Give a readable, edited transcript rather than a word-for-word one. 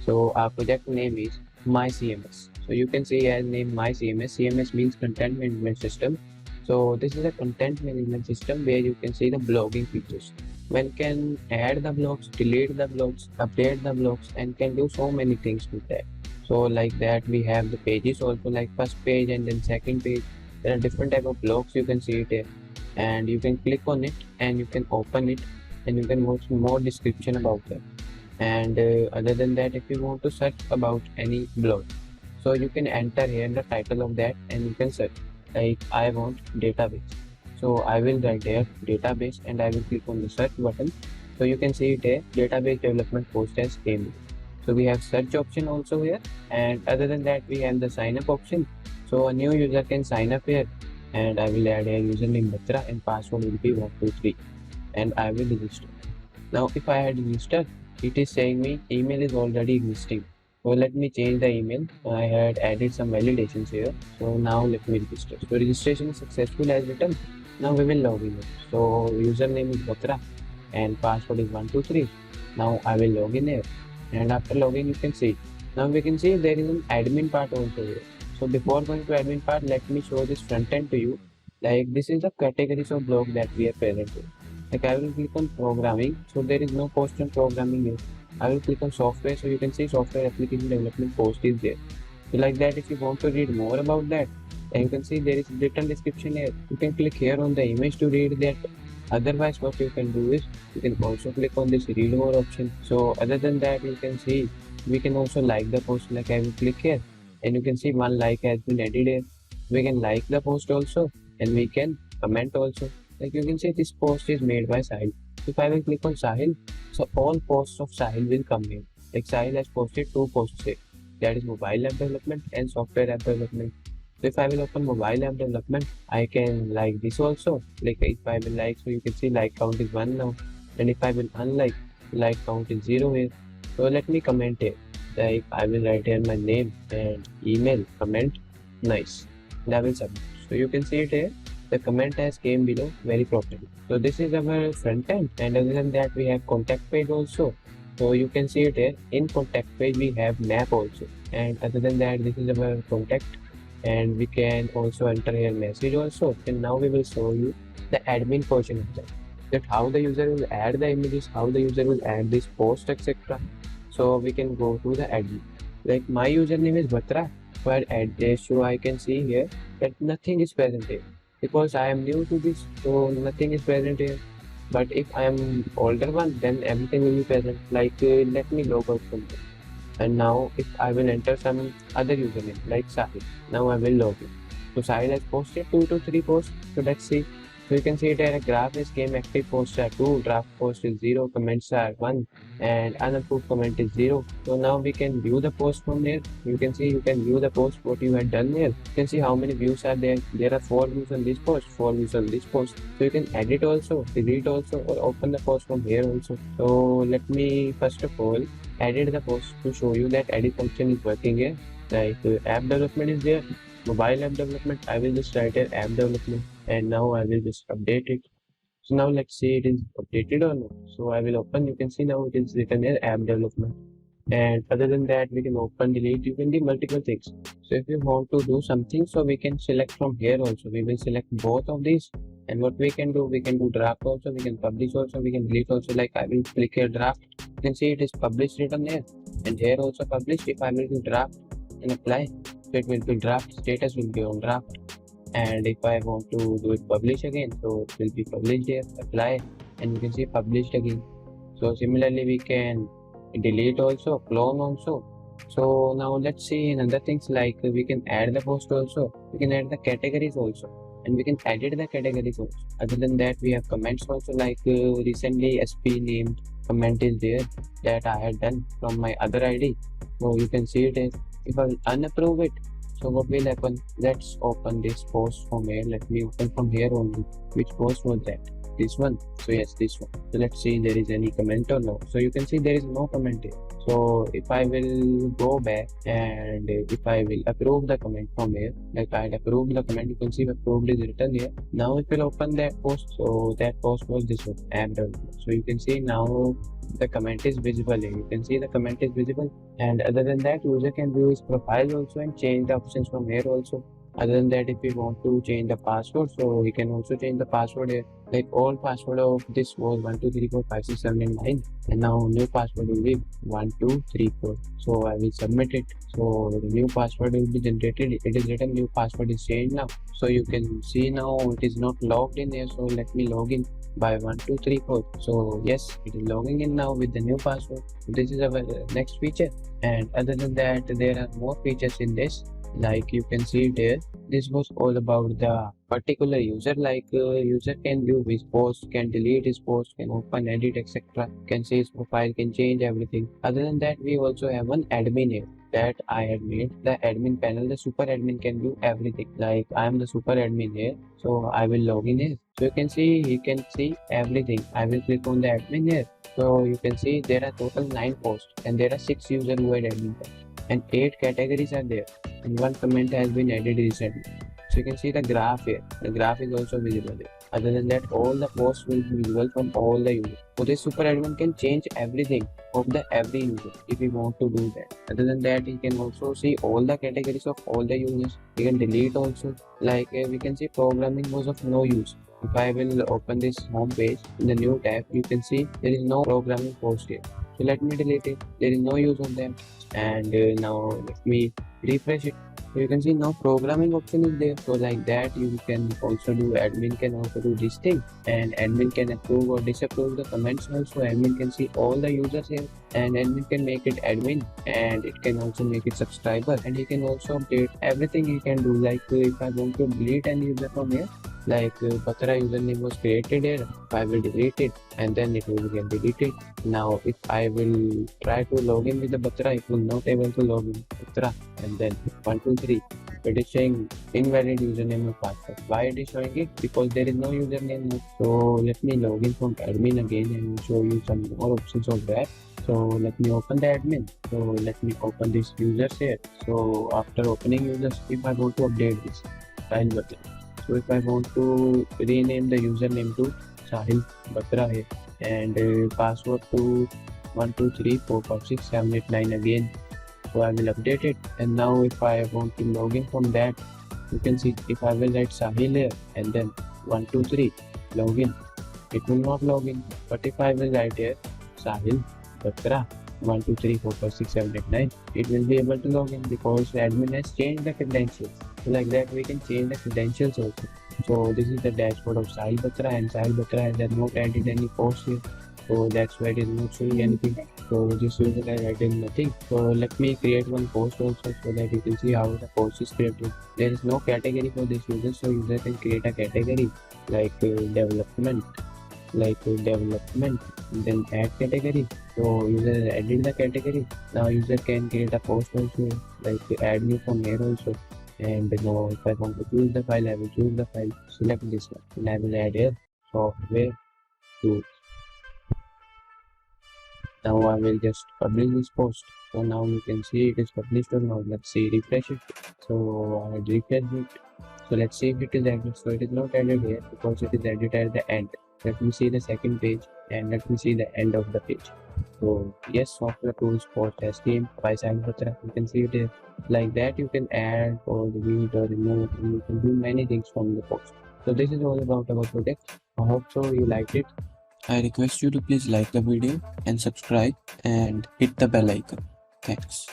So our project name is MyCMS. So you can see as name MyCMS. CMS means content management system. So this is a content management system where you can see the blogging features. One can add the blogs, delete the blogs, update the blogs, and can do so many things with that. So like that we have the pages also, like first page and then second page. There are different type of blogs, you can see it here, and you can click on it and you can open it and you can watch more description about that. And other than that, if you want to search about any blog, so you can enter here the title of that and you can search, like I want database. So I will write here database and I will click on the search button. So you can see it here, database development post as came. So we have search option also here, and other than that we have the sign up option. So a new user can sign up here, and I will add a username Batra and password will be 123 and I will register. Now if I had registered, it is saying me email is already existing. So let me change the email. I had added some validations here. So now let me register. So registration is successful as written. Now we will log in. So username is Batra and password is 123. Now I will log in here. And after login you can see. Now we can see there is an admin part also here. So before going to admin part, let me show this front end to you. Like this is the categories of blog that we are present in. Like I will click on programming, so there is no post on programming here. I will click on software, so you can see software application development post is there. So like that, if you want to read more about that, then you can see there is written description here. You can click here on the image to read that. Otherwise, what you can do is you can also click on this read more option. So other than that, you can see we can also like the post. Like I will click here, and you can see one like has been added here. We can like the post also, and we can comment also. Like you can see this post is made by Sahil. If I will click on Sahil, so all posts of Sahil will come here. Like Sahil has posted two posts here. That is mobile app development and software app development. So if I will open mobile app development, I can like this also. Like if I will like, so you can see like count is 1 now. And if I will unlike, like count is 0 here. So let me comment here. Like I will write here my name and email, comment, nice. And I will submit. So you can see it here. The comment has came below very properly. So this is our front end, and other than that we have contact page also. So you can see it here. In contact page we have map also, and other than that this is our contact, and we can also enter here message also. And now we will show you the admin portion of that. That how the user will add the images, how the user will add this post, etc. So we can go to the admin. Like my username is Batra, but at this show I can see here that nothing is present here because I am new to this, so nothing is present here. But if I am older one, then everything will be present. Like let me log out from this. And now if I will enter some other username like Sahil, now I will log in. So Sahil has posted 2 to 3 posts. So let's see. So you can see that a graph is game active posts are 2, draft post is 0, comments are 1, and unapproved comment is 0. So now we can view the post from there. You can see you can view the post what you had done here. You can see how many views are there. There are 4 views on this post, 4 views on this post. So you can edit also, delete also, or open the post from here also. So let me first of all edit the post to show you that edit function is working here. Like app development is there, mobile app development. I will just write here app development, and now I will just update it. So now let's see it is updated or not. So I will open. You can see now it is written here app development. And other than that, we can open, delete. You can do multiple things. So if you want to do something, so we can select from here also. We will select both of these. And what we can do draft also, we can publish also, we can delete also. Like I will click here draft. You can see it is published written here, and here also published. If I will do draft and apply, so it will be draft, status will be on draft. And if I want to do it publish again, so it will be published here, apply, and you can see published again. So similarly we can delete also, clone also. So now let's see another things, like we can add the post also, we can add the categories also, and we can edit the categories also. Other than that we have comments also, like recently SP named comment is there that I had done from my other ID. So you can see it is. If I unapprove it, so what will happen? Let's open this post from here. Let me open from here only. Which post was that? this one. So yes, this one. So let's see there is any comment or no. So you can see there is no comment here. So if I will go back and if I will approve the comment from here, like I'll approve the comment, you can see approved is written here. Now if we'll open that post, so that post was this one, app development. So you can see now the comment is visible here. You can see the comment is visible, and other than that, user can view his profile also and change the options from here also. Other than that, if we want to change the password, so we can also change the password here. Like old password of this was 123456789, and now new password will be 1234. So I will submit it. So the new password will be generated. It is written new password is changed now. So you can see now it is not logged in here. So let me log in by 1234. So yes, it is logging in now with the new password. This is our next feature, and other than that, there are more features in this. Like you can see it here, this was all about the particular user. Like user can view his post, can delete his post, can open, edit, etc. Can see his profile, can change everything. Other than that, we also have an admin here that I had made. The admin panel, the super admin can do everything. Like I am the super admin here, so I will log in here. So you can see he can see everything. I will click on the admin here. So you can see there are total 9 posts and there are 6 users who had admin and 8 categories are there, and 1 comment has been added recently. So you can see the graph here. The graph is also visible here. Other than that, all the posts will be visible from all the users. So this super admin can change everything of the every user if we want to do that. Other than that, he can also see all the categories of all the users. He can delete also. Like we can see programming was of no use. If I will open this home page in the new tab, you can see there is no programming post here. So let me delete it. There is no use of them. And now let me refresh it. So you can see now programming option is there. So like that you can also do, admin can also do this thing, and admin can approve or disapprove the comments also. Admin can see all the users here, and admin can make it admin, and it can also make it subscriber, and he can also update everything he can do. Like if I want to delete any user from here, like Batra username was created here, if I will delete it and then it will get deleted. Now if I will try to log in with the Batra, it will not able to log in Batra, and then 123 it is saying invalid username or password. Why it is showing it? Because there is no username now. So let me log in from admin again and show you some more options of that. So let me open the admin. So let me open this users here. So after opening users, if I want to update this file button, so if I want to rename the username to Sahil Batra here, and password to 123456789 again, so I will update it. And now if I want to log in from that, you can see if I will write Sahil here and then 123 login, it will not log in. But if I will write here Sahil Batra 123456789, it will be able to log in because the admin has changed the credentials. So like that we can change the credentials also. So this is the dashboard of Sahil Batra, and Sahil Batra has not added any post here. So that's why it is not showing anything. So this user has added nothing. So let me create one post also so that you can see how the post is created. There is no category for this user, so user can create a category like development, then add category. So user added the category. Now user can create a post also, like add new from here also. And now if I want to choose the file, I will choose the file, select this one, and I will add here software tools. Now I will just publish this post. So now you can see it is published or not. Let's see, refresh it. So I refresh it. So let's see if it is added. So it is not added here because it is added at the end. Let me see the second page and let me see the end of the page. So yes, software tools post has came by Sahil Batra. You can see it here. Like that you can add or delete or remove, and you can do many things from the post. So this is all about our project. I hope so you liked it. I request you to please like the video and subscribe and hit the bell icon. Thanks.